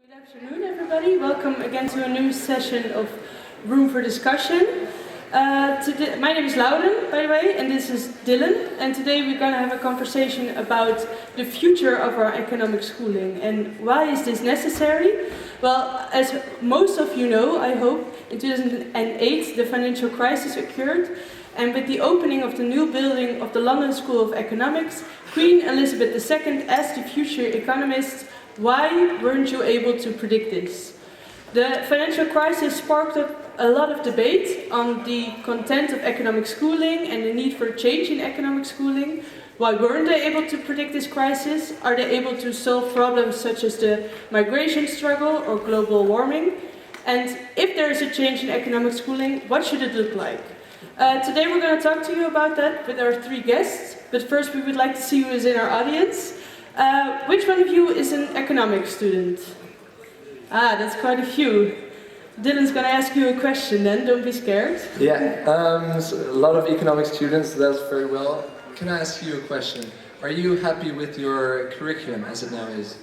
Good afternoon, everybody. Welcome again to a new session of Room for Discussion. My name is Louden, by the way, and this is Dylan. And today we're going to have a conversation about the future of our economic schooling. And why is this necessary? Well, as most of you know, I hope, in 2008 the financial crisis occurred. And with the opening of the new building of the London School of Economics, Queen Elizabeth II asked the future economists, why weren't you able to predict this? The financial crisis sparked up a lot of debate on the content of economic schooling and the need for change in economic schooling. Why weren't they able to predict this crisis? Are they able to solve problems such as the migration struggle or global warming? And if there is a change in economic schooling, what should it look like? Today we're going to talk to you about that with our three guests. But first we would like to see who is in our audience. Which one of you is an economics student? That's quite a few. Dylan's going to ask you a question then, don't be scared. Yeah, so a lot of economics students, that's very well. Can I ask you a question? Are you happy with your curriculum as it now is?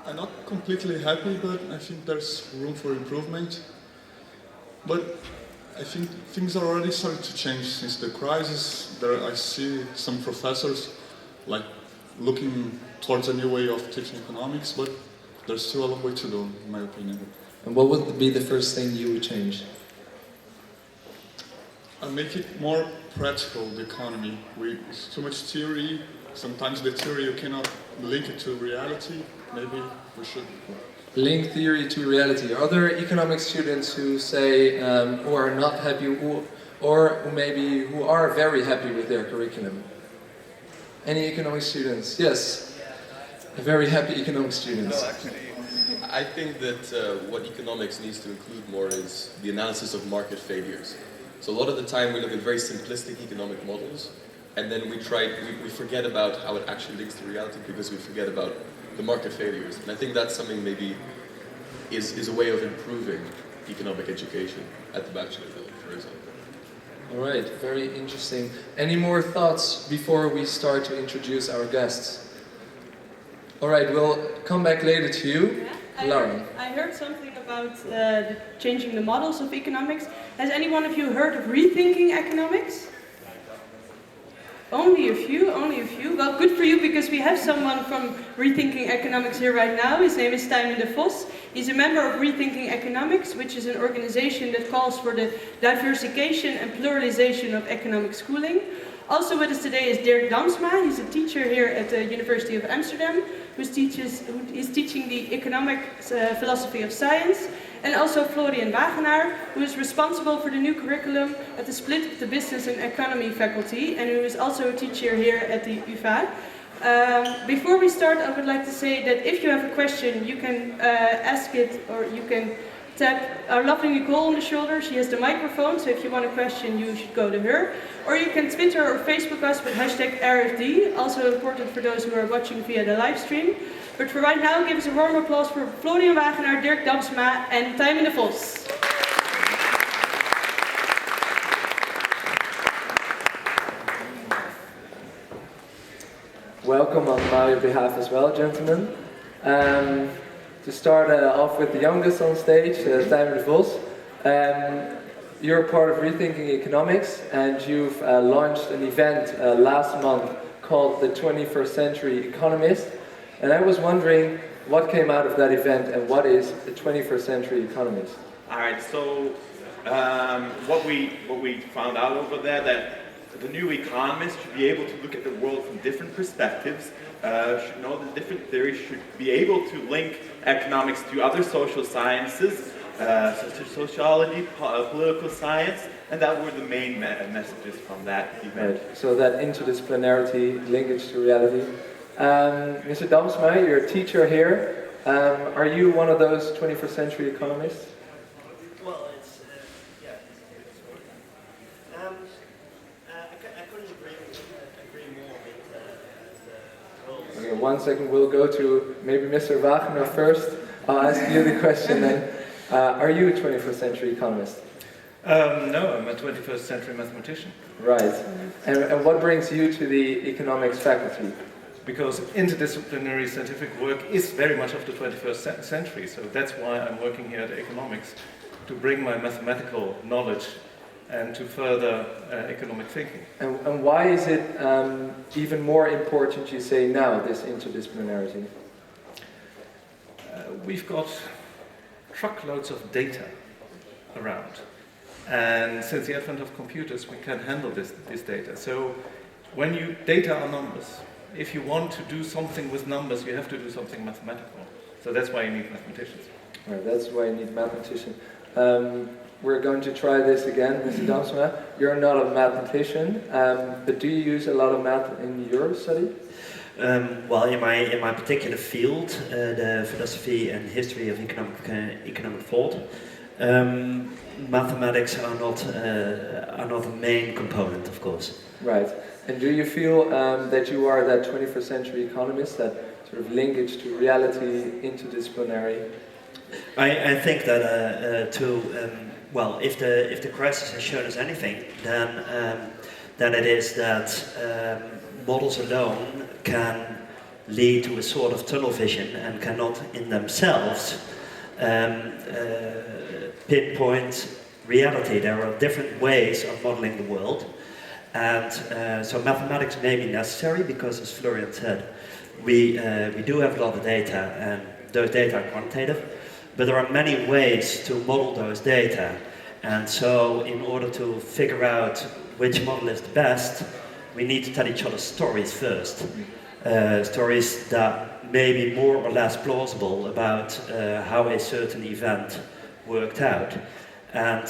I'm not completely happy, but I think there's room for improvement. But I think things are already starting to change since the crisis. I see some professors looking towards a new way of teaching economics, but there's still a long way to go, in my opinion. And what would be the first thing you would change? I make it more practical, the economy. It's too much theory. Sometimes the theory you cannot link it to reality. Maybe we should link theory to reality. Are there economic students who say, who are not happy, or who are very happy with their curriculum? Any economic students? Yes. Very happy economic students. No, actually, I think that what economics needs to include more is the analysis of market failures. So a lot of the time we look at very simplistic economic models, and then we forget about how it actually links to reality because we forget about the market failures. And I think that's something maybe is a way of improving economic education at the bachelor level, for example. All right, very interesting. Any more thoughts before we start to introduce our guests? All right, we'll come back later to you. Yeah, Lauren. I heard something about changing the models of economics. Has any one of you heard of rethinking economics? Only a few. Well, good for you, because we have someone from Rethinking Economics here right now. His name is Tijmen de Vos. He's a member of Rethinking Economics, which is an organization that calls for the diversification and pluralization of economic schooling. Also with us today is Dirk Dasma. He's a teacher here at the University of Amsterdam, who is teaching the economic philosophy of science. And also Florian Wagenaar, who is responsible for the new curriculum at the split of the business and economy faculty, and who is also a teacher here at the UvA. Before we start, I would like to say that if you have a question, you can ask it, or you can tap our lovely Nicole on the shoulder. She has the microphone, so if you want a question, you should go to her. Or you can Twitter or Facebook us with #RFD, also important for those who are watching via the live stream. But for right now, give us a warm applause for Florian Wagenaar, Dirk Dasma and Tijmen de Vos. Welcome on my behalf as well, gentlemen. To start off with the youngest on stage, Tijmen de Vos. You're part of Rethinking Economics, and you've launched an event last month called the 21st Century Economist. And I was wondering what came out of that event and what is the 21st Century Economist? Alright, so what we found out over there, that the new economist should be able to look at the world from different perspectives, should know the different theories, should be able to link economics to other social sciences, such as sociology, political science, and that were the main messages from that event. Right. So that interdisciplinarity, linkage to reality. Mr. Damsma, you're a teacher here. Are you one of those 21st century economists? Well, I couldn't agree more with the Okay, 1 second, we'll go to maybe Mr. Wagenaar first. I'll ask you the question then. Are you a 21st century economist? No, I'm a 21st century mathematician. Right. And what brings you to the economics faculty? because interdisciplinary scientific work is very much of the 21st century. So that's why I'm working here at Economics, to bring my mathematical knowledge and to further economic thinking. And why is it even more important, you say now, this interdisciplinarity? We've got truckloads of data around. And since the advent of computers, we can handle this data. So when data are numbers. If you want to do something with numbers, you have to do something mathematical. So that's why you need mathematicians. Right, that's why you need mathematicians. We're going to try this again, Mr. Dasma. You're not a mathematician, but do you use a lot of math in your study? Well, in my particular field, the philosophy and history of economic thought, mathematics are not a main component, of course. Right. And do you feel that you are that 21st century economist, that sort of linkage to reality, interdisciplinary? I think that well, if the crisis has shown us anything, then it is that models alone can lead to a sort of tunnel vision and cannot in themselves pinpoint reality. There are different ways of modeling the world, and so mathematics may be necessary because, as Florian said, we do have a lot of data, and those data are quantitative, but there are many ways to model those data, and so in order to figure out which model is the best, we need to tell each other stories first. Stories that may be more or less plausible about how a certain event worked out. And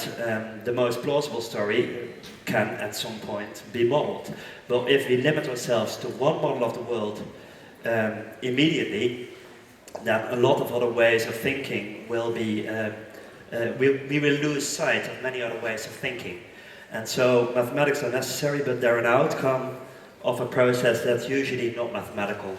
the most plausible story can at some point be modeled. But if we limit ourselves to one model of the world immediately, then a lot of other ways of thinking will be, we will lose sight of many other ways of thinking. And so mathematics are necessary, but they're an outcome of a process that's usually not mathematical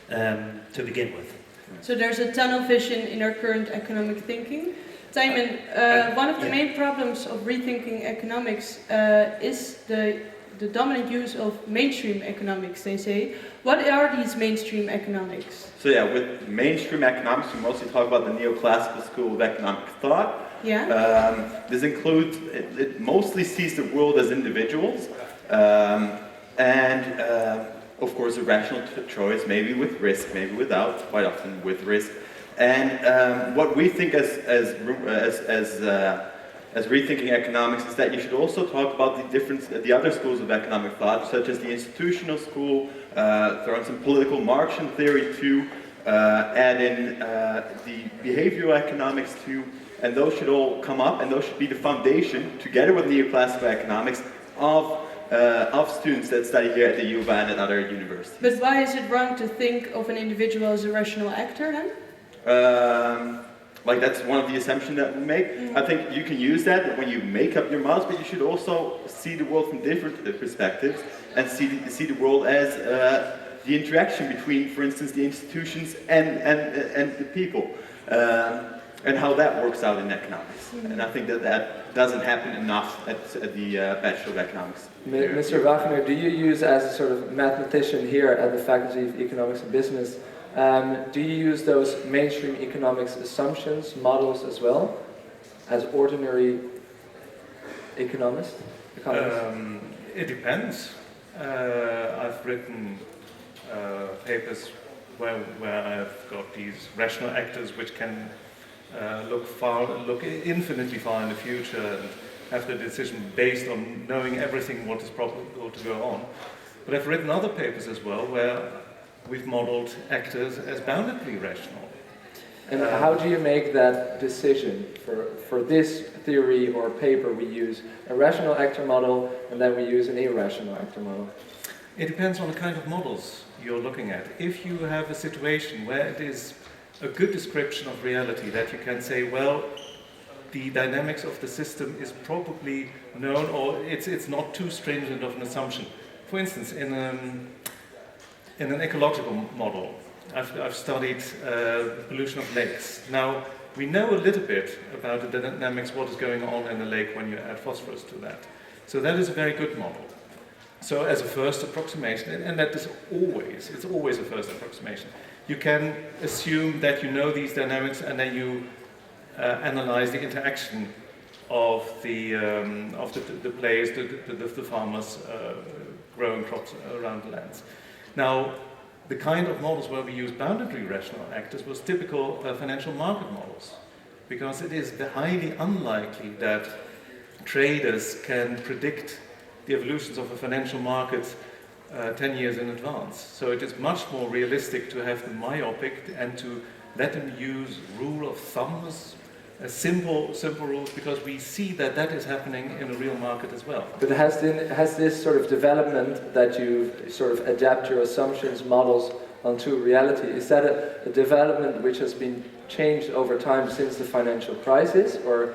to begin with. So there's a tunnel vision in our current economic thinking. Tijmen, one of the main problems of rethinking economics is the dominant use of mainstream economics, they say. What are these mainstream economics? So yeah, with mainstream economics, we mostly talk about the neoclassical school of economic thought. Yeah. This includes, it mostly sees the world as individuals, and of course a rational choice, maybe with risk, maybe without, quite often with risk. And what we think as rethinking economics is that you should also talk about the other schools of economic thought, such as the institutional school, throw in some political Marxian theory too, add in the behavioral economics too, and those should all come up, and those should be the foundation, together with neoclassical economics, of students that study here at the U of A and at other universities. But why is it wrong to think of an individual as a rational actor then? Like that's one of the assumptions that we make. I think you can use that when you make up your models, but you should also see the world from different perspectives and see the world as the interaction between, for instance, the institutions and the people, and how that works out in economics. And I think that doesn't happen enough at the Bachelor of Economics. Mr. Wagner, do you use, as a sort of mathematician here at the Faculty of Economics and Business, do you use those mainstream economics assumptions, models as well, as ordinary economists? It depends. I've written papers where I've got these rational actors which can look infinitely far in the future and have the decision based on knowing everything what is probable to go on. But I've written other papers as well where we've modeled actors as boundedly rational. And how do you make that decision? For this theory or paper we use a rational actor model and then we use an irrational actor model? It depends on the kind of models you're looking at. If you have a situation where it is a good description of reality that you can say, well, the dynamics of the system is probably known, or it's not too stringent of an assumption. For instance, in an ecological model, I've studied pollution of lakes. Now, we know a little bit about the dynamics, what is going on in the lake when you add phosphorus to that. So that is a very good model. So as a first approximation, and that is always, it's always a first approximation. You can assume that you know these dynamics and then you analyze the interaction of the players, the farmers growing crops around the lands. Now, the kind of models where we use boundary rational actors was typical financial market models, because it is highly unlikely that traders can predict the evolutions of a financial market 10 years in advance. So it is much more realistic to have them myopic and to let them use rule of thumbs, simple rules, because we see that that is happening in a real market as well. But has this sort of development that you sort of adapt your assumptions, models onto reality, is that a development which has been changed over time since the financial crisis, or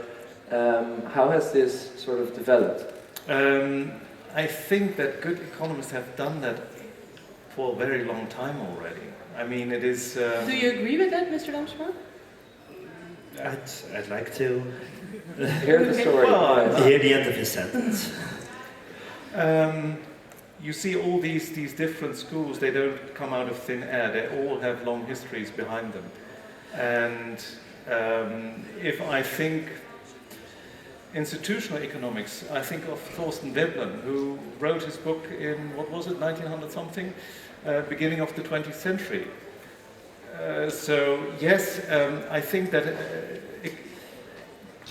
how has this sort of developed? I think that good economists have done that for a very long time already. I mean, it is... Do you agree with that, Mr. Damsma? I'd like to hear the story. Hear the end of his sentence. You see all these different schools, they don't come out of thin air. They all have long histories behind them. And if I think institutional economics, I think of Thorsten Veblen, who wrote his book in, what was it, 1900 something, beginning of the 20th century. So yes, I think that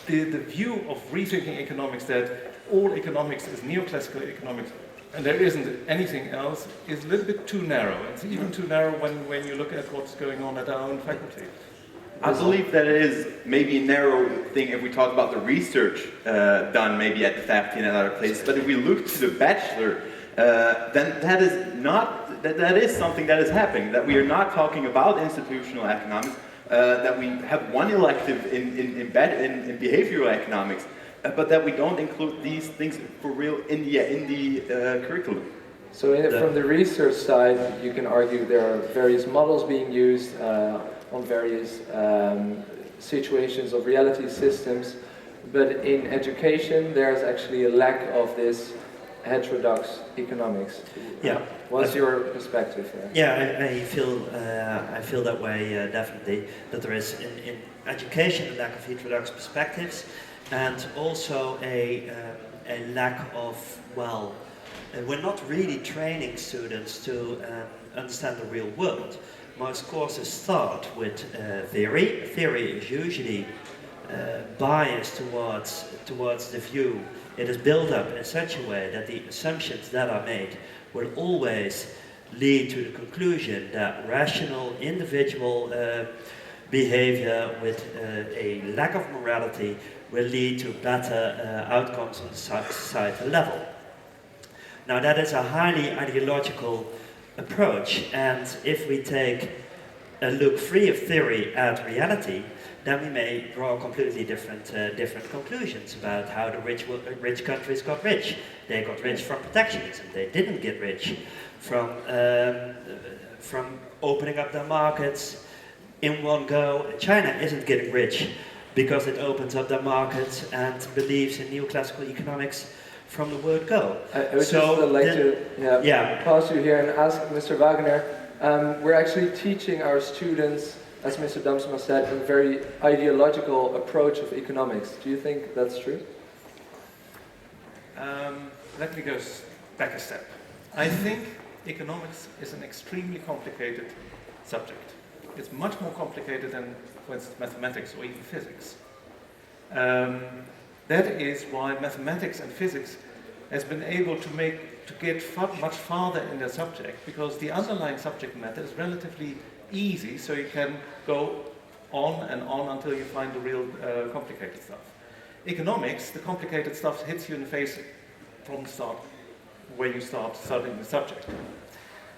the view of rethinking economics, that all economics is neoclassical economics and there isn't anything else, is a little bit too narrow. It's even too narrow when you look at what's going on at our own faculty. I believe that it is maybe a narrow thing if we talk about the research done maybe at the faculty and at other places, but if we look to the bachelor, then that is not, that is something that is happening, that we are not talking about institutional economics, that we have one elective in behavioral economics, but that we don't include these things for real in the curriculum. So from the research side, you can argue there are various models being used on various situations of reality systems, but in education there's actually a lack of this heterodox economics. Yeah. What's your perspective there? Yeah, I feel that way definitely, that there is in education a lack of heterodox perspectives, and also a lack of, well, we're not really training students to understand the real world. Most courses start with theory. Theory is usually biased towards the view. It is built up in such a way that the assumptions that are made will always lead to the conclusion that rational individual behavior with a lack of morality will lead to better outcomes on the societal level. Now that is a highly ideological approach, and if we take a look free of theory at reality, then we may draw completely different conclusions about how the rich countries got rich. They got rich from protectionism. They didn't get rich from opening up their markets in one go. China isn't getting rich because it opens up their markets and believes in neoclassical economics from the word go. I would just like to pause you here and ask Mr. Wagner. We're actually teaching our students, as Mr. Damsma said, a very ideological approach of economics. Do you think that's true? Let me go back a step. I think economics is an extremely complicated subject. It's much more complicated than, for instance, mathematics or even physics. That is why mathematics and physics has been able to get much farther in their subject, because the underlying subject matter is relatively easy, so you can go on and on until you find the real complicated stuff. Economics, the complicated stuff hits you in the face from the start, when you start studying the subject.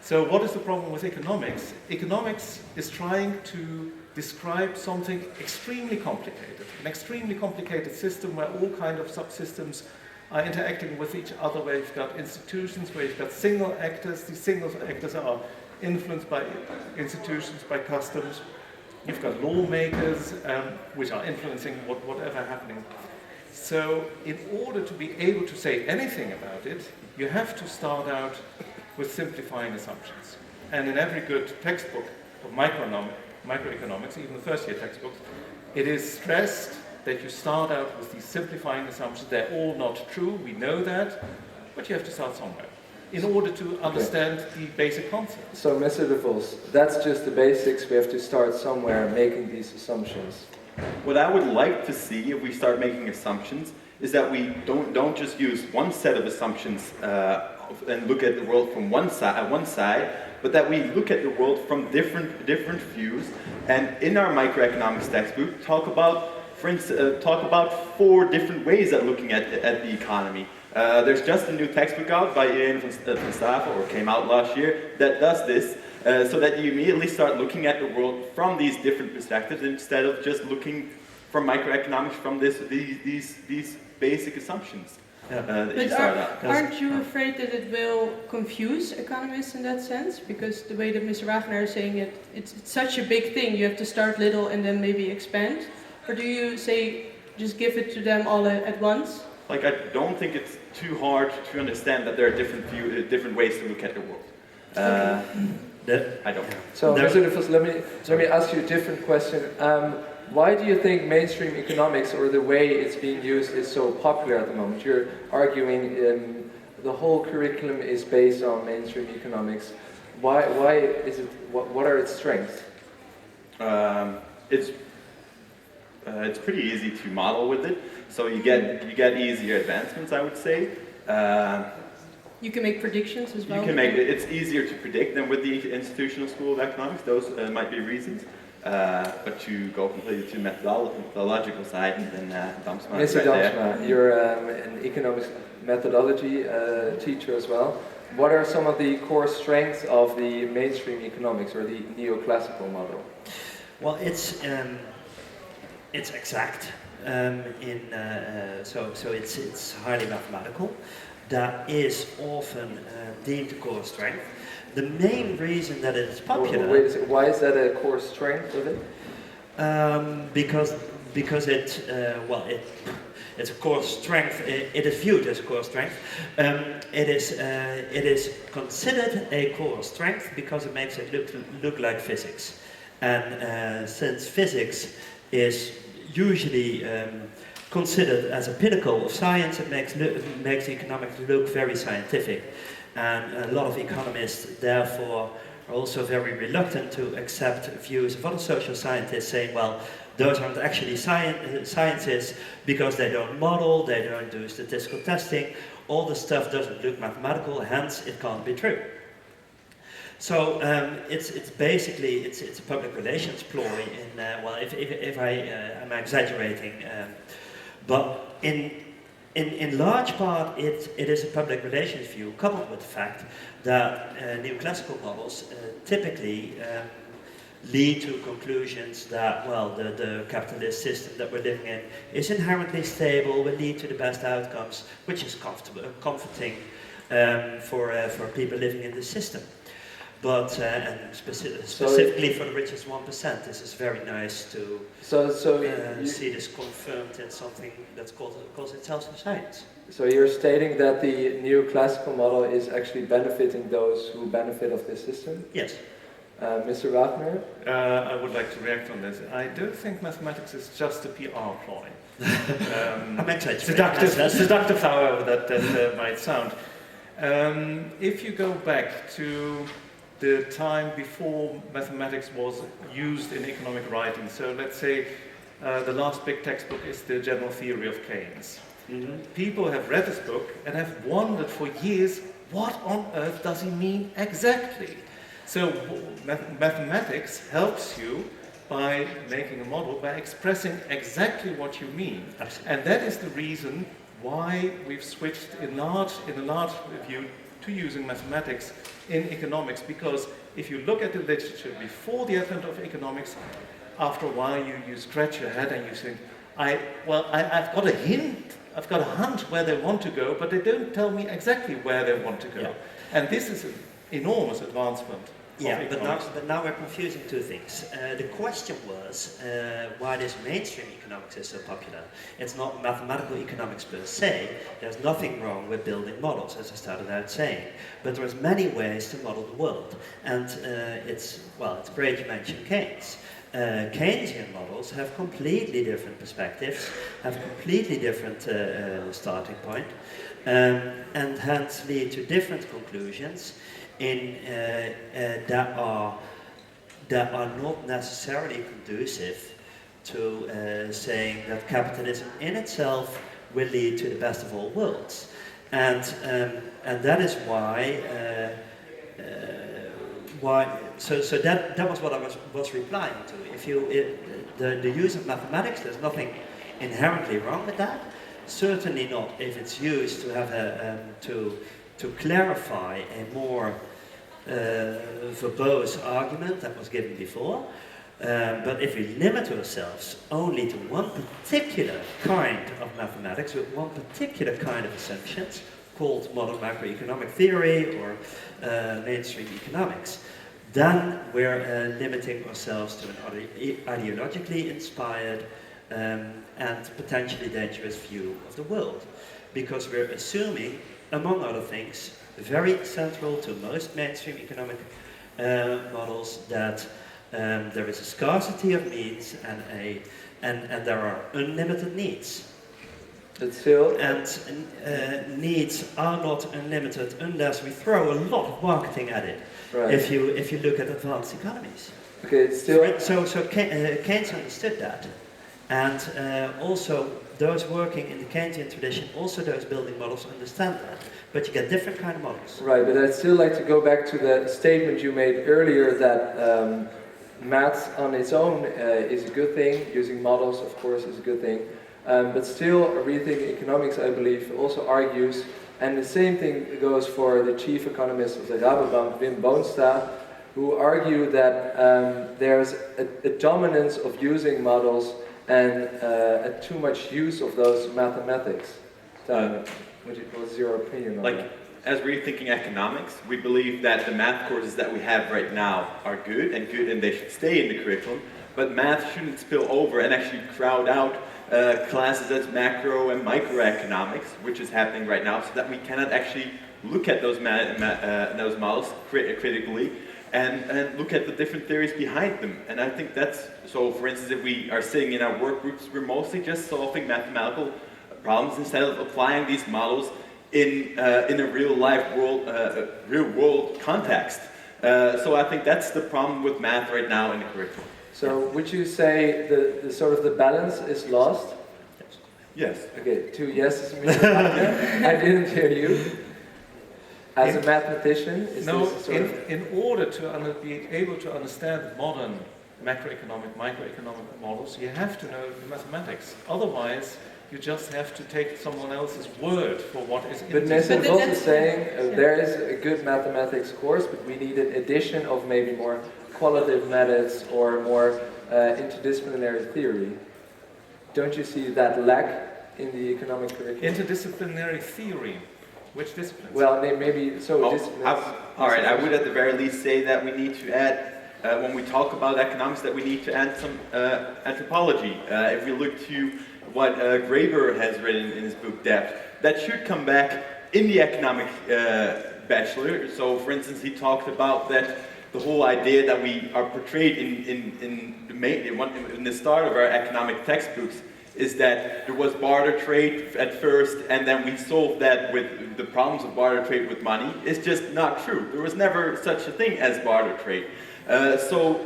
So what is the problem with economics? Economics is trying to describe something extremely complicated, an extremely complicated system where all kinds of subsystems are interacting with each other, where you've got institutions, where you've got single actors. These single actors are influenced by institutions, by customs. You've got lawmakers, which are influencing whatever happening. So in order to be able to say anything about it, you have to start out with simplifying assumptions. And in every good textbook of microeconomics, even the first year textbooks, it is stressed that you start out with these simplifying assumptions. They're all not true, we know that, but you have to start somewhere in order to understand the basic concepts. So, Mr. De Vos, that's just the basics. We have to start somewhere making these assumptions. What I would like to see if we start making assumptions is that we don't just use one set of assumptions and look at the world from one side, but that we look at the world from different views. And in our microeconomics textbook, talk about, for instance, 4 different ways of looking at the economy. There's just a new textbook out by Ian van Stavel, or came out last year, that does this, so that you immediately start looking at the world from these different perspectives instead of just looking from microeconomics from these basic assumptions. That you start out. Aren't you afraid that it will confuse economists in that sense? Because the way that Mr. Wagner is saying it, it's such a big thing, you have to start little and then maybe expand? Or do you say, just give it to them all at once? Like, I don't think it's too hard to understand that there are different ways to look at the world. I don't. So, Mr. De Vos, let me ask you a different question. Why do you think mainstream economics, or the way it's being used, is so popular at the moment? You're arguing the whole curriculum is based on mainstream economics. Why is it? What are its strengths? It's pretty easy to model with it, so you get easier advancements, I would say. You can make predictions as well. You can make it. It's easier to predict than with the institutional school of economics. Those might be reasons. But to go completely to methodological side, and then Damsma. Mr. Damsma, you're an economics methodology teacher as well. What are some of the core strengths of the mainstream economics, or the neoclassical model? Well, it's exact. So it's highly mathematical. That is often deemed a core strength. The main reason that it is popular. Wait a second, why is that a core strength of it? Because it's a core strength. It is viewed as a core strength. It is considered a core strength because it makes it look like physics. And since physics is usually considered as a pinnacle of science, it makes economics look very scientific. And a lot of economists, therefore, are also very reluctant to accept views of other social scientists saying, well, those aren't actually sciences because they don't model, they don't do statistical testing, all the stuff doesn't look mathematical, hence it can't be true. So it's basically a public relations ploy. If I am exaggerating, but in large part it is a public relations view coupled with the fact that neoclassical models typically lead to conclusions that, well, the capitalist system that we're living in is inherently stable, will lead to the best outcomes, which is comforting for people living in the system. But and specifically for the richest 1%, this is very nice to see this confirmed in something that calls itself science. So you're stating that the neoclassical model is actually benefiting those who benefit of this system? Yes. Mr. Wagner? I would like to react on this. I don't think mathematics is just a PR ploy. I'm exaggerating. Seductive, however, that might sound. If you go back to the time before mathematics was used in economic writing, so let's say the last big textbook is the General Theory of Keynes. Mm-hmm. People have read this book and have wondered for years, what on earth does he mean exactly? So mathematics helps you by making a model, by expressing exactly what you mean. Absolutely. And that is the reason why we've switched in a large view to using mathematics in economics, because if you look at the literature before the advent of economics, after a while you scratch your head and you think, I've got a hint, I've got a hunch where they want to go, but they don't tell me exactly where they want to go. Yeah. And this is an enormous advancement Yeah, but economics. now we're confusing two things. The question was why this mainstream economics is so popular. It's not mathematical economics per se. There's nothing wrong with building models, as I started out saying. But there's many ways to model the world. And it's great you mentioned Keynes. Keynesian models have completely different perspectives, have completely different starting point, and hence lead to different conclusions that are not necessarily conducive to saying that capitalism in itself will lead to the best of all worlds, and that is why. So that was what I was replying to. The use of mathematics, there's nothing inherently wrong with that. Certainly not if it's used to have to clarify a more verbose argument that was given before. But if we limit ourselves only to one particular kind of mathematics with one particular kind of assumptions, called modern macroeconomic theory or mainstream economics, then we're limiting ourselves to an ideologically inspired and potentially dangerous view of the world. Because we're assuming, among other things, very central to most mainstream economic models, that there is a scarcity of needs and there are unlimited needs. And needs are not unlimited unless we throw a lot of marketing at it. Right. If you look at advanced economies. Okay, it's still. So Keynes understood that, and also those working in the Keynesian tradition, also those building models understand that. But you get different kind of models. Right, but I'd still like to go back to the statement you made earlier that maths on its own is a good thing. Using models, of course, is a good thing. But still, Rethinking Economics, I believe, also argues, and the same thing goes for the chief economist of the Rabobank, Wim Boonstra, who argue that there's a dominance of using models and a too much use of those mathematics. What's your opinion on that? As Rethinking Economics, we believe that the math courses that we have right now are good and they should stay in the curriculum, but math shouldn't spill over and actually crowd out classes as macro and microeconomics, which is happening right now, so that we cannot actually look at those models critically and look at the different theories behind them. And I think that's, so for instance, if we are sitting in our work groups, we're mostly just solving mathematical problems instead of applying these models in a real world context. So I think that's the problem with math right now in the curriculum. So would you say the sort of the balance is lost? Yes. Okay, 2 yeses. I didn't hear you. As a mathematician, is no, this sort of... in order to be able to understand modern macroeconomic, microeconomic models, you have to know the mathematics. Otherwise, you just have to take someone else's word for what is in it. But Mr. Vos is saying there is a good mathematics course, but we need an addition of maybe more qualitative methods or more interdisciplinary theory. Don't you see that lack in the economic curriculum? Interdisciplinary theory? Which disciplines? Well, maybe disciplines. All right, I would at the very least say that we need to add, when we talk about economics, that we need to add some anthropology. If we look to what Graeber has written in his book Depth, that should come back in the economic bachelor. So, for instance, he talked about that the whole idea that we are portrayed in the start of our economic textbooks is that there was barter trade at first, and then we solved that with the problems of barter trade with money. It's just not true. There was never such a thing as barter trade. So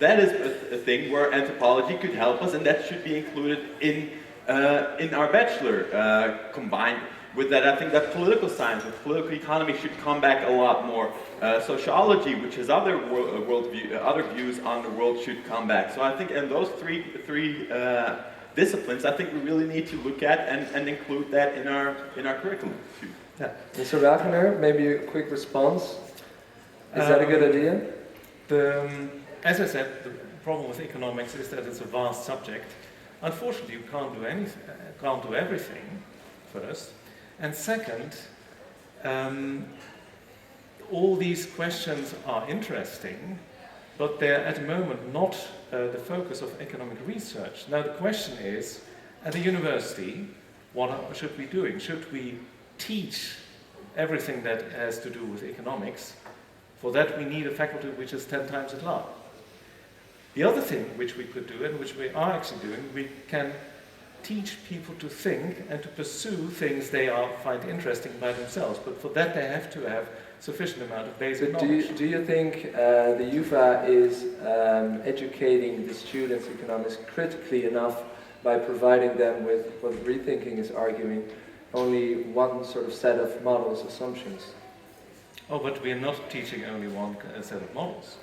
that is a thing where anthropology could help us, and that should be included in our bachelor. Combined with that, I think that political science, with political economy, should come back a lot more. Sociology, which has other other views on the world, should come back. So I think in those three disciplines, I think we really need to look at and include that in our curriculum too. Yeah. Mr. Wagner, maybe a quick response. Is that a good idea? As I said, the problem with economics is that it's a vast subject. Unfortunately, you can't do anything, can't do everything. First, and second, all these questions are interesting, but they're at the moment not the focus of economic research. Now the question is, at the university, what should we be doing? Should we teach everything that has to do with economics? For that we need a faculty which is 10 times as large. The other thing which we could do, and which we are actually doing, we can teach people to think and to pursue things they find interesting by themselves. But for that they have to have sufficient amount of basic knowledge. Do you think the UvA is educating the students, economists, critically enough by providing them with what Rethinking is arguing, only one sort of set of models, assumptions? Oh, but we are not teaching only one set of models.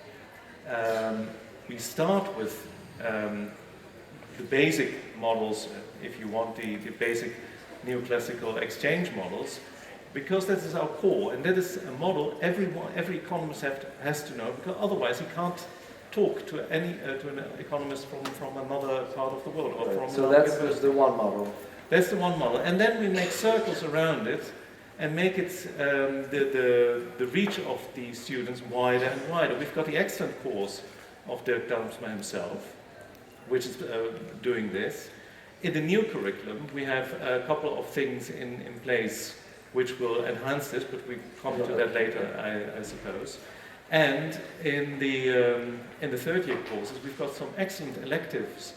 We start with the basic models, if you want, the basic neoclassical exchange models, because that is our core, and that is a model every economist has to know, because otherwise he can't talk to an economist from another part of the world. Or Right. from So that's the one model. That's the one model, and then we make circles around it and make it the reach of the students wider and wider. We've got the excellent course of Dirk Dasma himself, which is doing this. In the new curriculum, we have a couple of things in place which will enhance this, but we come to that later, I suppose. And in the third year courses, we've got some excellent electives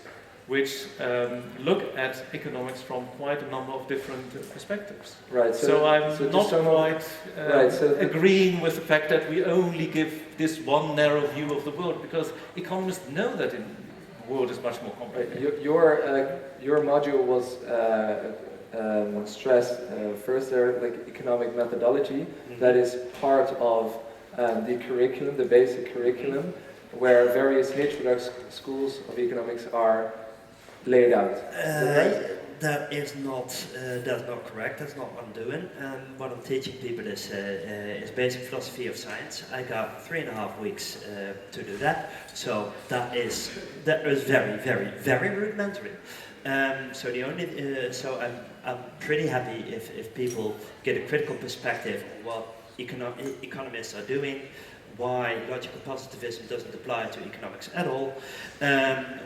which look at economics from quite a number of different perspectives. Right. So I'm not quite agreeing with the fact that we only give this one narrow view of the world, because economists know that the world is much more complicated. Your module was stressed first there, like economic methodology. That is part of the curriculum, the basic curriculum, where various heterodox schools of economics are laid out. That is not that's not correct. That's not what I'm doing. What I'm teaching people is basic philosophy of science. I got 3.5 weeks to do that. So that is very, very, very rudimentary. So the only so I'm pretty happy if people get a critical perspective on what economists are doing, why logical positivism doesn't apply to economics at all,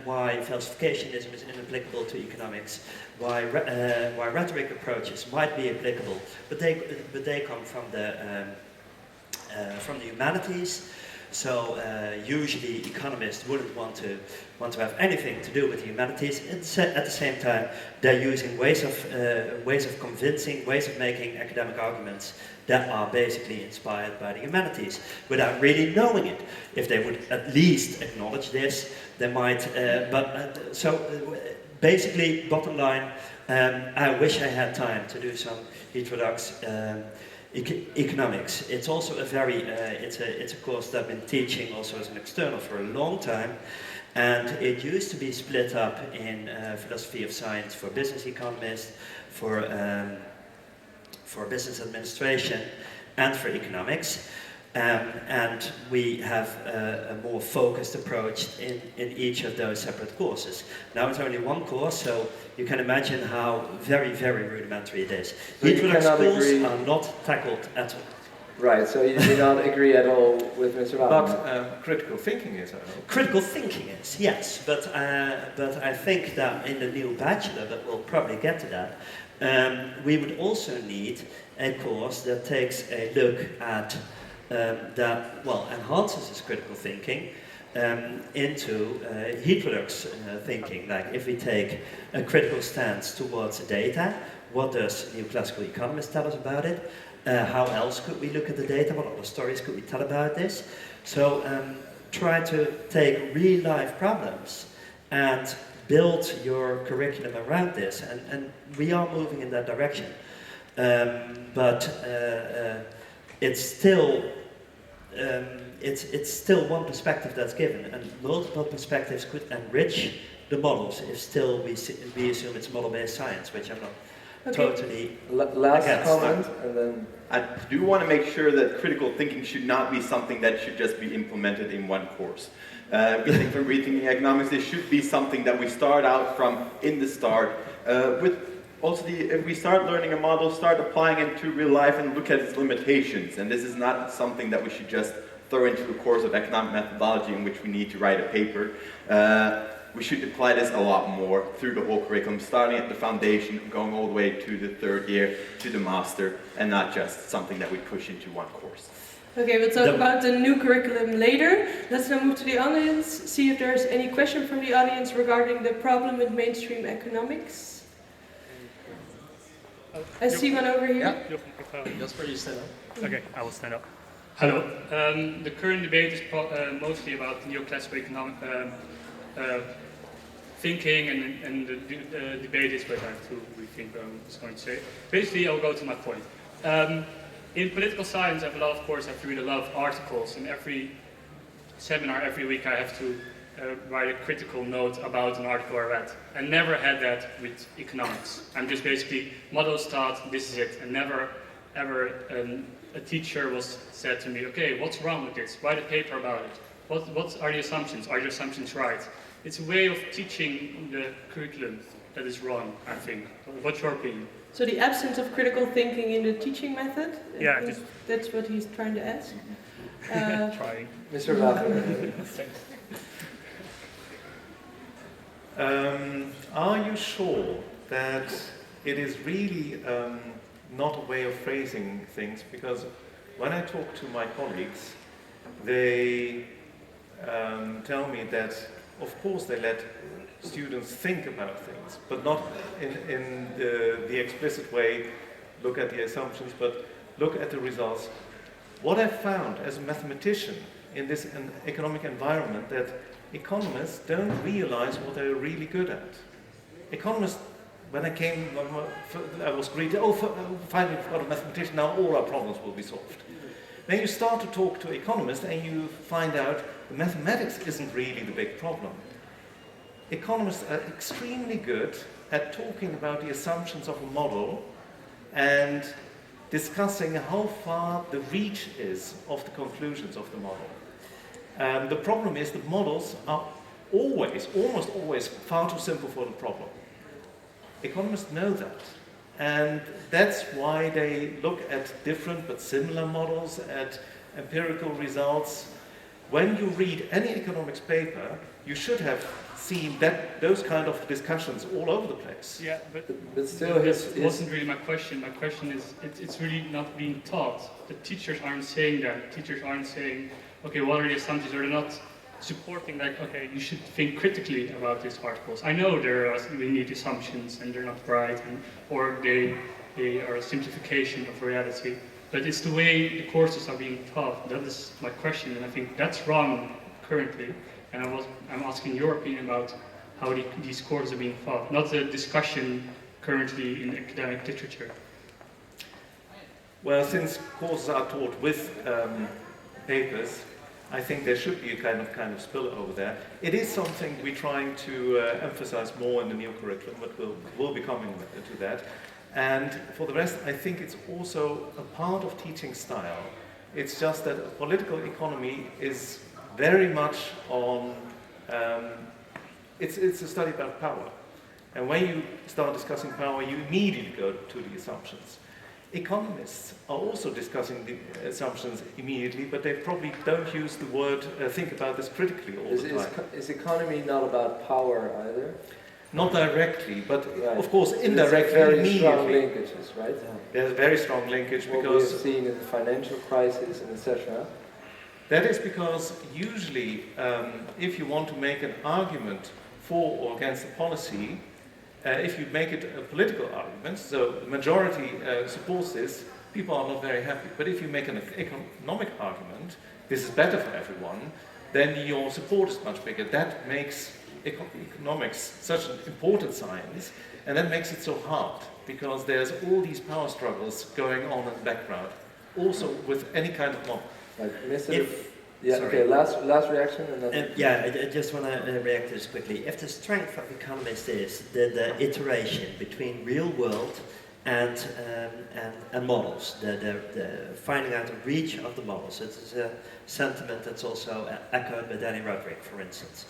why falsificationism is inapplicable to economics, why rhetoric approaches might be applicable, but they come from the humanities. So usually economists wouldn't want to have anything to do with the humanities. At the same time, they're using ways of convincing, ways of making academic arguments that are basically inspired by the humanities, without really knowing it. If they would at least acknowledge this, they might. So basically, bottom line, I wish I had time to do some heterodox economics. It's also a very, it's a course that I've been teaching also as an external for a long time, and it used to be split up in philosophy of science for business economists, for business administration, and for economics. And we have a more focused approach in each of those separate courses. Now it's only one course, so you can imagine how very, very rudimentary it is. So Heterodox schools are not tackled at all. Right, so you do not agree at all with Mr. Wagner. But critical thinking is, I hope. Critical thinking is, yes, but I think that in the new bachelor, but we'll probably get to that, we would also need a course that takes a look at that, well, enhances this critical thinking into heterodox thinking. Like if we take a critical stance towards data, what does neoclassical economists tell us about it? How else could we look at the data? What other stories could we tell about this? So try to take real life problems and build your curriculum around this. And we are moving in that direction. But it's still one perspective that's given, and multiple perspectives could enrich the models if still we assume it's model-based science, which I'm not totally last against. comment, and then I do want to make sure that critical thinking should not be something that should just be implemented in one course. We think from Rethinking Economics, this should be something that we start out from in the start with also if we start learning a model, start applying it to real life and look at its limitations. And this is not something that we should just throw into the course of economic methodology in which we need to write a paper. We should apply this a lot more through the whole curriculum, starting at the foundation, going all the way to the third year, to the master, and not just something that we push into one course. Okay, we'll talk about the new curriculum later. Let's now move to the audience, see if there's any question from the audience regarding the problem with mainstream economics. I see one over here. Jasper, you stand up. Okay, I will stand up. Hello. The current debate is mostly about neoclassical economic thinking, and the debate is what I have to rethink what I was going to say. Basically, I'll go to my point. In political science, I have to read a lot of articles. In every seminar, every week, I have to write a critical note about an article I read. I never had that with economics. I'm just basically models taught, this is it, and never ever a teacher was said to me, okay, what's wrong with this? Write a paper about it. What are the assumptions? Are the assumptions right? It's a way of teaching the curriculum that is wrong, I think. What's your opinion? So the absence of critical thinking in the teaching method? Yeah, that's what he's trying to ask. Trying. Mr. Latham. Are you sure that it is really not a way of phrasing things? Because when I talk to my colleagues, they tell me that, of course, they let students think about things, but not in the explicit way, look at the assumptions, but look at the results. What I've found as a mathematician in this economic environment, that economists don't realize what they're really good at. Economists, when I came, I was greeted, finally we've got a mathematician, now all our problems will be solved. Then you start to talk to economists and you find out the mathematics isn't really the big problem. Economists are extremely good at talking about the assumptions of a model and discussing how far the reach is of the conclusions of the model. The problem is that models are almost always, far too simple for the problem. Economists know that. And that's why they look at different but similar models, at empirical results. When you read any economics paper, you should have seen those kind of discussions all over the place. Yeah, but still, that wasn't really my question. My question is, it's really not being taught. The teachers aren't saying that. The teachers aren't saying, okay, what are the assumptions? Or they're not supporting, like, okay, you should think critically about these articles. I know we need assumptions and they're not right, or they are a simplification of reality. But it's the way the courses are being taught. That is my question, and I think that's wrong currently. And I'm asking your opinion about how these courses are being taught, not the discussion currently in academic literature. Well, since courses are taught with papers, I think there should be a kind of spillover there. It is something we're trying to emphasize more in the new curriculum, but we'll be coming to that. And for the rest, I think it's also a part of teaching style. It's just that political economy is very much on, it's a study about power. And when you start discussing power, you immediately go to the assumptions. Economists are also discussing the assumptions immediately, but they probably don't use the word think about this critically all the time. Is economy not about power either? Not directly, but right. Of course indirectly, very strong linkages, right? Yeah. There's a very strong linkage what because we've seen in the financial crisis and etc. That is because usually, if you want to make an argument for or against a policy, if you make it a political argument, so the majority supports this, people are not very happy. But if you make an economic argument, this is better for everyone, then your support is much bigger. That makes economics such an important science, and that makes it so hard, because there's all these power struggles going on in the background, also with any kind of model. Like Mr. Okay, last reaction and then... I just want to react to this quickly. If the strength of economists is the iteration between real world and models, the finding out the reach of the models. It is a sentiment that's also echoed by Danny Roderick, for instance.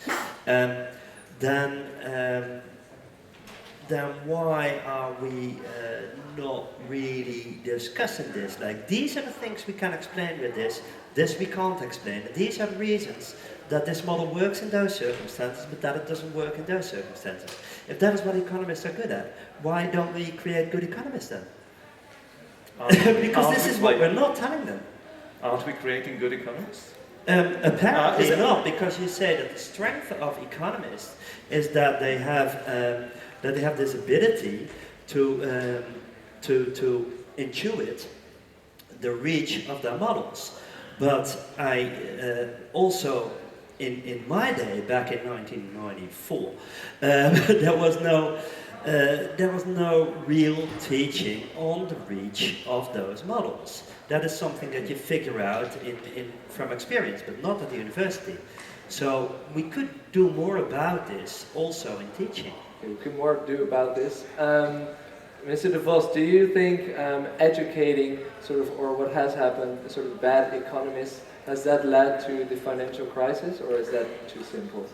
Then then why are we not really discussing this? Like, these are the things we can explain with this we can't explain. And these are the reasons that this model works in those circumstances, but that it doesn't work in those circumstances. If that is what economists are good at, why don't we create good economists then? Because this is what we're not telling them. Aren't we creating good economists? Apparently not, because you say that the strength of economists is that they have this ability to intuit the reach of their models. But I also, in my day, back in 1994, there was no real teaching on the reach of those models. That is something that you figure out from experience, but not at the university. So we could do more about this also in teaching. We could more do about this. Mr. De Vos, do you think educating or what has happened, bad economists, has that led to the financial crisis, or is that too simple?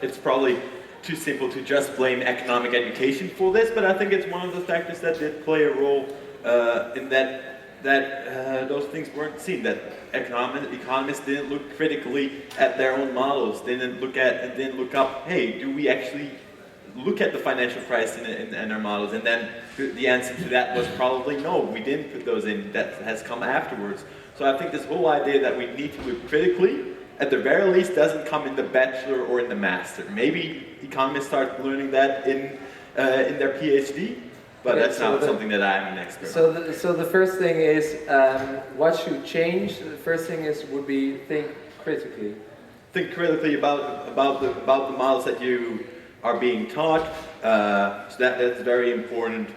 It's probably too simple to just blame economic education for this, but I think it's one of the factors that did play a role in that those things weren't seen, that economists didn't look critically at their own models, didn't look up, hey, do we actually look at the financial crisis in our models? And then the answer to that was probably no, we didn't put those in, that has come afterwards. So I think this whole idea that we need to look critically, at the very least, doesn't come in the bachelor or in the master. Maybe economists start learning that in their PhD, but that's not something that I'm an expert on. So the first thing is, what should change? The first thing would be think critically. Think critically about the models that you are being taught. So that's very important.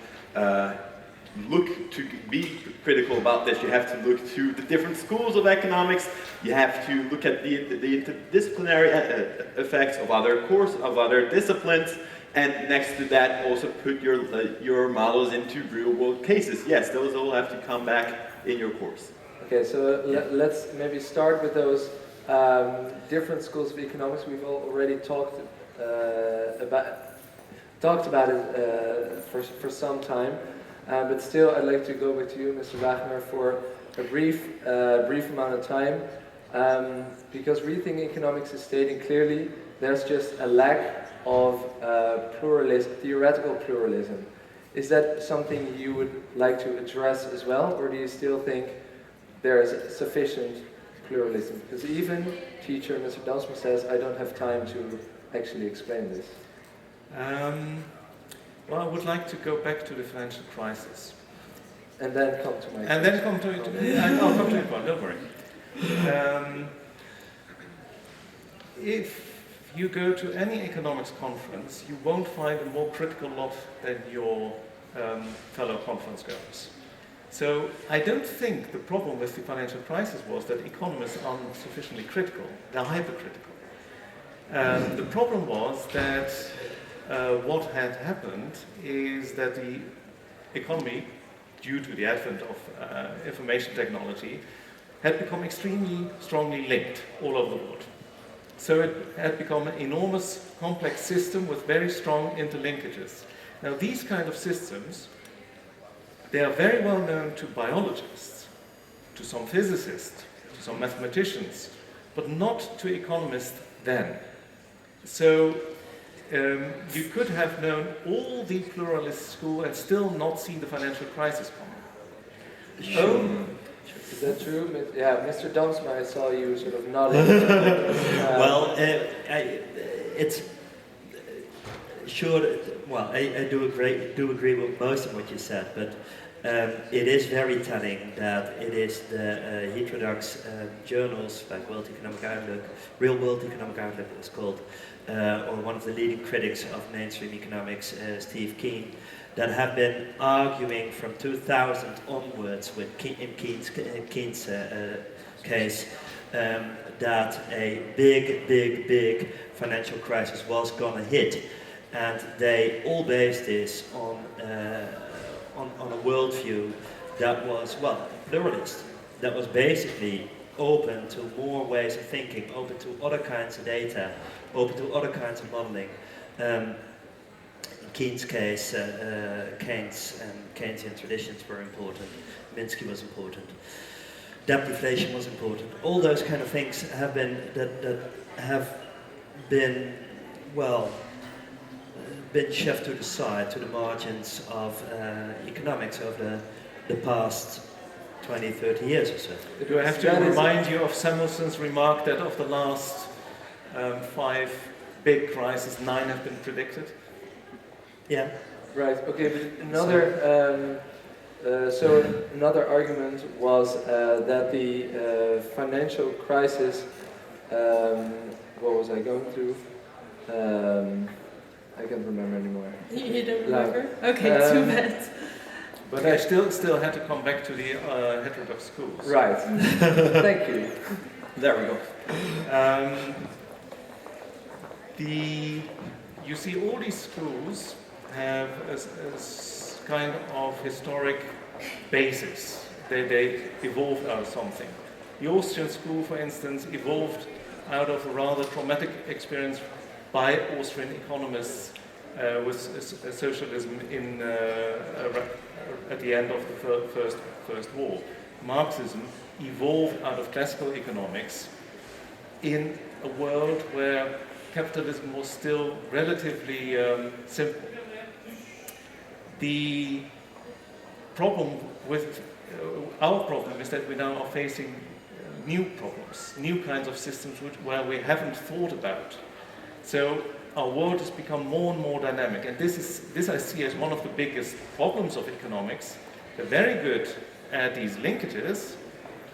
Look to be critical about this. You have to look to the different schools of economics. You have to look at the interdisciplinary effects of other disciplines. And next to that, also put your models into real-world cases. Yes, those all have to come back in your course. Okay, so let's maybe start with those different schools of economics. We've already talked about it for some time, but still, I'd like to go with you, Mr. Wagner, for a brief amount of time, because Rethinking Economics is stating clearly there's just a lack of theoretical pluralism. Is that something you would like to address as well, or do you still think there is sufficient pluralism? Because even teacher Mr. Dasma says, I don't have time to actually explain this. Well, I would like to go back to the financial crisis. And then come to my question. And then come to it. I'll come to your point, don't worry. If you go to any economics conference, you won't find a more critical lot than your fellow conference goers. So I don't think the problem with the financial crisis was that economists aren't sufficiently critical, they're hypercritical. The problem was that what had happened is that the economy, due to the advent of information technology, had become extremely strongly linked all over the world. So it had become an enormous, complex system with very strong interlinkages. Now, these kind of systems, they are very well known to biologists, to some physicists, to some mathematicians, but not to economists then. So you could have known all the pluralist school and still not seen the financial crisis coming. Sure. Is that true? Yeah, Mr. Damsma, I saw you sort of nodding. Well, it's sure. Well, I do agree with most of what you said, but it is very telling that it is the heterodox journals like World Economic Outlook, Real World Economic Outlook it's called, or one of the leading critics of mainstream economics, Steve Keen, that have been arguing from 2000 onwards with Keen's case that a big financial crisis was going to hit, and they all based this on a worldview that was, well, pluralist, that was basically open to more ways of thinking, open to other kinds of data, open to other kinds of modeling. Keynes' case, Keynes and Keynesian traditions were important. Minsky was important. Debt deflation was important. All those kind of things have been been shoved to the side, to the margins of economics over the past 20, 30 years or so. Do I have to remind you of Samuelson's remark that of the last 5 big crises, 9 have been predicted? Yeah. Right. Okay. But another another argument was that the financial crisis. What was I going through? I can't remember anymore. You don't remember? Okay, too bad. But I still had to come back to the heterodox schools. Right. Thank you. There we go. You see, all these schools have a kind of historic basis. They evolved out of something. The Austrian school, for instance, evolved out of a rather traumatic experience by Austrian economists with socialism at the end of the First War. Marxism evolved out of classical economics in a world where capitalism was still relatively simple. The problem with our problem is that we now are facing new problems, new kinds of systems where we haven't thought about. So our world has become more and more dynamic, and this I see as one of the biggest problems of economics. They're very good at these linkages,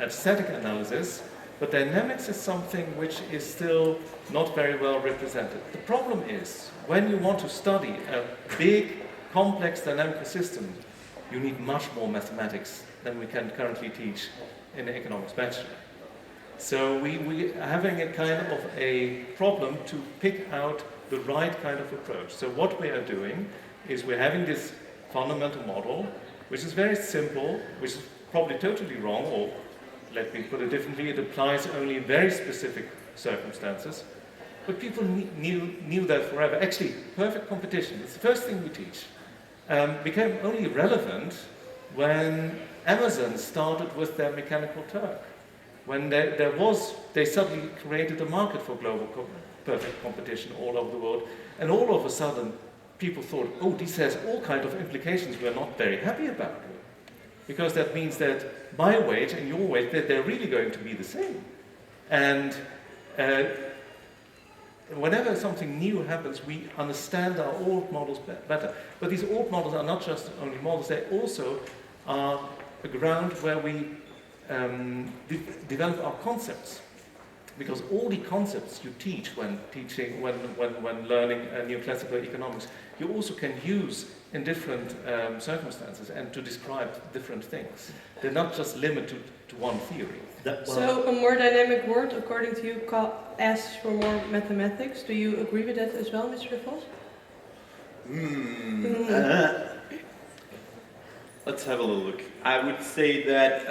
at static analysis, but dynamics is something which is still not very well represented. The problem is, when you want to study a big, complex dynamical system, you need much more mathematics than we can currently teach in the economics bachelor. So we are having a kind of a problem to pick out the right kind of approach. So what we are doing is we're having this fundamental model, which is very simple, which is probably totally wrong, or let me put it differently, it applies only in very specific circumstances. But people knew that forever. Actually, perfect competition, it's the first thing we teach, became only relevant when Amazon started with their Mechanical Turk. When they suddenly created a market for global perfect competition all over the world, and all of a sudden people thought, oh, this has all kinds of implications we're not very happy about. Because that means that my wage and your wage, that they're really going to be the same. And whenever something new happens, we understand our old models better. But these old models are not just only models, they also are a ground where we develop our concepts. Because all the concepts you teach when learning new classical economics, you also can use in different circumstances and to describe different things. They're not just limited to one theory. So a more dynamic world, according to you, asks for more mathematics. Do you agree with that as well, Mr. De Vos? Let's have a little look. I would say that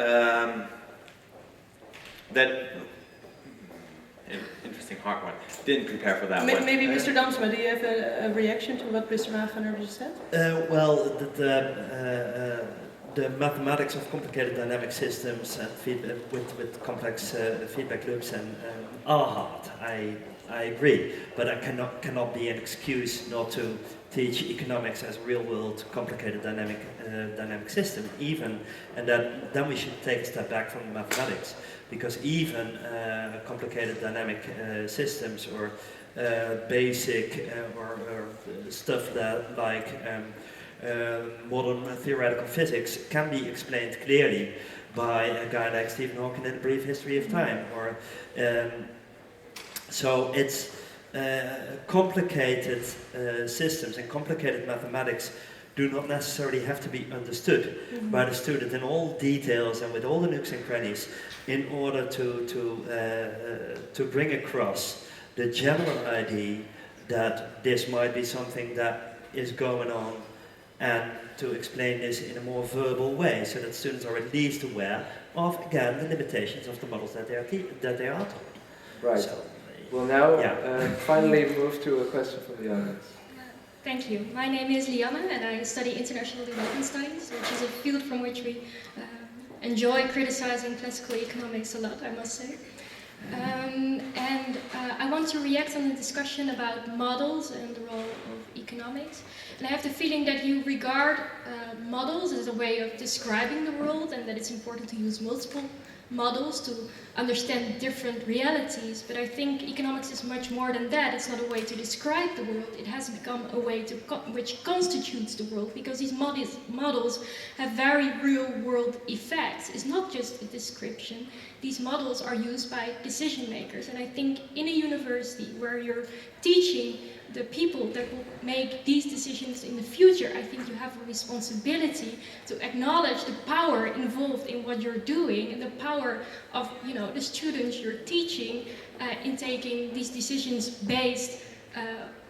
interesting hard one. Didn't prepare for that one. Maybe Mr. Damsma, do you have a reaction to what Mr. Wagener just said? The mathematics of complicated dynamic systems and with complex feedback loops are hard. I agree, but it cannot be an excuse not to teach economics as a real-world complicated dynamic system. Then we should take a step back from the mathematics, because even complicated dynamic systems or basic or stuff that like modern theoretical physics can be explained clearly by a guy like Stephen Hawking in A Brief History of Time. So it's complicated systems and complicated mathematics do not necessarily have to be understood by the student in all details and with all the nooks and crannies in order to bring across the general idea that this might be something that is going on, and to explain this in a more verbal way so that students are at least aware of, again, the limitations of the models that they are taught. Right. So, we'll now finally move to a question from the audience. Thank you. My name is Lianne and I study International Development Studies, which is a field from which we enjoy criticizing classical economics a lot, I must say. I want to react on the discussion about models and the role of economics. And I have the feeling that you regard models as a way of describing the world and that it's important to use multiple models to understand different realities, but I think economics is much more than that. It's not a way to describe the world, it has become a way to which constitutes the world, because these models have very real world effects. It's not just a description. These models are used by decision makers, and I think in a university where you're teaching the people that will make these decisions in the future, I think you have a responsibility to acknowledge the power involved in what you're doing and the power of, you know, the students you're teaching in taking these decisions based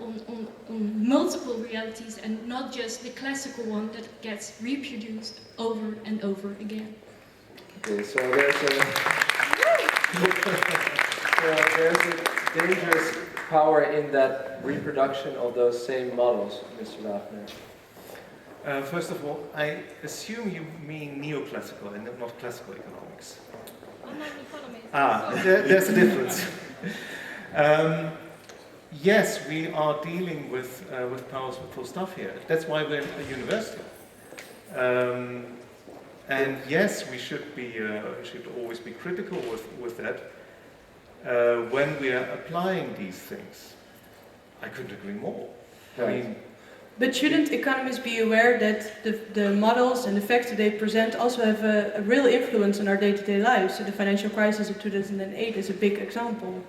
on multiple realities and not just the classical one that gets reproduced over and over again. Okay, so there's a dangerous power in that reproduction of those same models, Mr. Wagner. First of all, I assume you mean neoclassical and not classical economics. I'm not an economist. There's a difference. Yes, we are dealing with powerful stuff here. That's why we're at a university. And yes, we should always be critical with that when we are applying these things. I couldn't agree more. Right. I mean, But shouldn't economists be aware that the models and the facts that they present also have a real influence on our day-to-day lives? So the financial crisis of 2008 is a big example.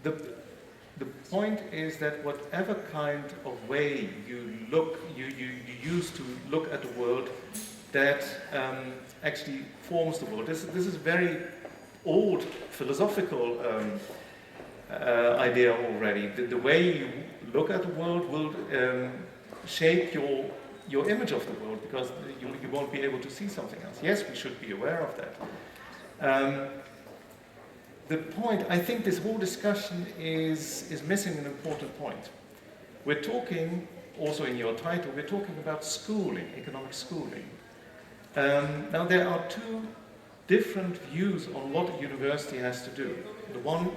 The point is that whatever kind of way you use to look at the world, that actually forms the world. This is a very old philosophical idea already. The way you look at the world will shape your image of the world, because you won't be able to see something else. Yes, we should be aware of that. The point, I think this whole discussion is missing an important point. We're talking, also in your title, we're talking about schooling, economic schooling. Now there are two different views on what a university has to do. The one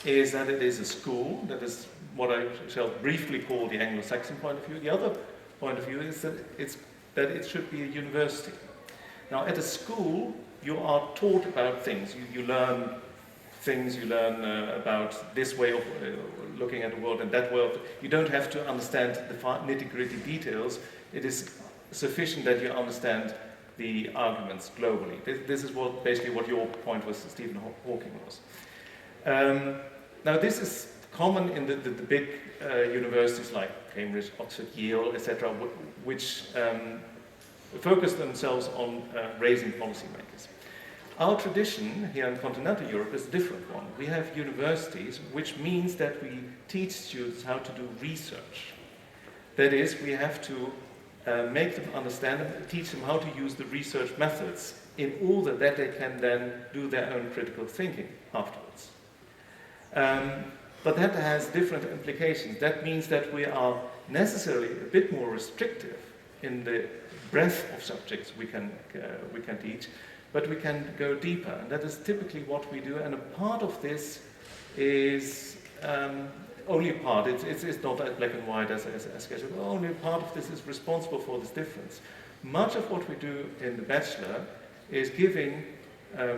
is that it is a school, that is what I shall briefly call the Anglo-Saxon point of view. The other point of view is that it should be a university. Now at a school, you are taught about things. You learn things, you learn about this way of looking at the world and that world. You don't have to understand the nitty-gritty details. It is sufficient that you understand the arguments globally. This is basically what your point was, Stephen Hawking was. Now this is common in the big universities like Cambridge, Oxford, Yale, etc., which focus themselves on raising policymakers. Our tradition here in continental Europe is a different one. We have universities, which means that we teach students how to do research. That is, we have to make them understand and teach them how to use the research methods in order that they can then do their own critical thinking afterwards. But that has different implications. That means that we are necessarily a bit more restrictive in the breadth of subjects we can teach, but we can go deeper. And that is typically what we do. And a part of this is only a part. It's not as black and white as scheduled. Only a part of this is responsible for this difference. Much of what we do in the bachelor is giving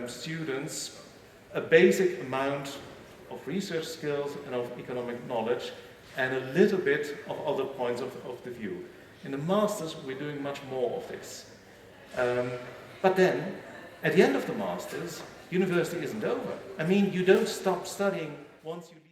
students a basic amount of research skills and of economic knowledge, and a little bit of other points of the view. In the masters, we're doing much more of this. But then, at the end of the masters, university isn't over. I mean, you don't stop studying once you leave.